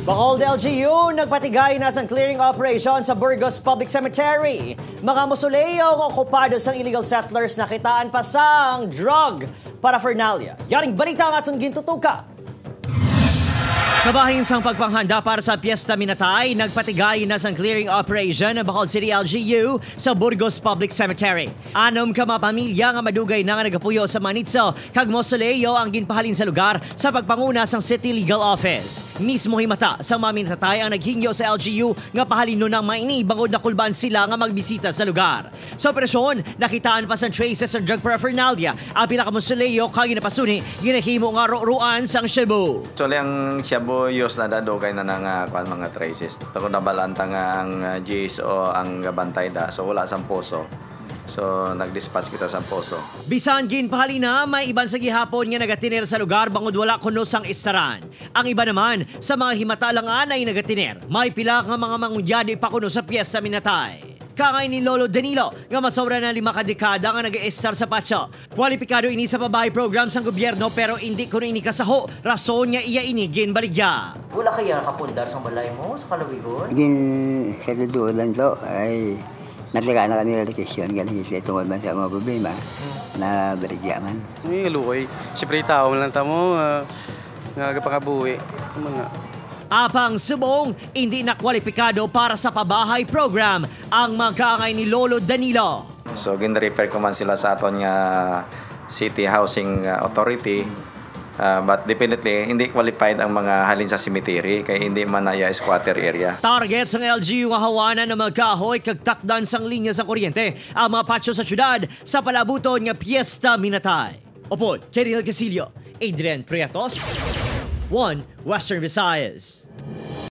Bacolod LGU, nagpatigay na sa clearing operation sa Burgos Public Cemetery. Mga musuleo o okupado sa illegal settlers nakitaan pa sang drug paraphernalia. Yaring balita ang atong gintutuka. Kabahin sang pagpanghanda para sa Piesta Minatay, nagpatigay na sang clearing operation ng Bacolod City LGU sa Burgos Public Cemetery. 6 ka mga pamilya nga madugay na nga nagapuyo sa Manitso, kag Mausoleo ang ginpahalin sa lugar sa pagpanguna sang City Legal Office. Mismo himata sa mga Minatay ang naghingyo sa LGU nga pahalin no ng maini bangod na kulban sila nga magbisita sa lugar. Sa operasyon, nakitaan pa sa traces sa drug paraphernalia ang pinaka-Mausoleo kag ginapasuni ginahimo nga ruan sang Cebu. Actually, ang Cebu yos na dadugay na ng mga traces. Tako na balanta nga ang GSO ang gabantay da. So wala sang poso. So nag-dispatch kita sa poso. Bisan ginpahali na may iban sa gihapon nga nagatiner sa lugar bangod wala kuno sang istaran. Ang iba naman sa mga himatalangan ay nagatiner. May pila nga mga mangunyadi pa kuno sa Piesta Minatay. Kangay ni Lolo Danilo nga masobra na 5 kadekada nga nag-estar sa patso. Kwalipikado ini sa pabahay program sang gobyerno pero hindi kuno ini kasaho. Rason nga iya ini ginbaligya. Wala kaya nakapundar sa balay mo sa Kalawigon? Sa tutulan to ay nataga na kami relasyon galing sa tungkol man sa mga problema na baligya man. Ay, lukoy. Siyempre tao lang tamo nga kapangabuhi. Apang subong, hindi na kwalipikado para sa pabahay program ang magkaangay ni Lolo Danilo. So gin-refer ko man sila sa aton nga City Housing Authority. But definitely, hindi qualified ang mga halin sa cemetery kaya hindi man na squatter area. Target sang LGU nga hawanan na magkahoy kag takdan sang linya sa kuryente ang mga patso sa syudad sa palabuton nga Piesta Minatay. Opod, Keril Casillo, Adrian Priatos, 1 Western Visayas.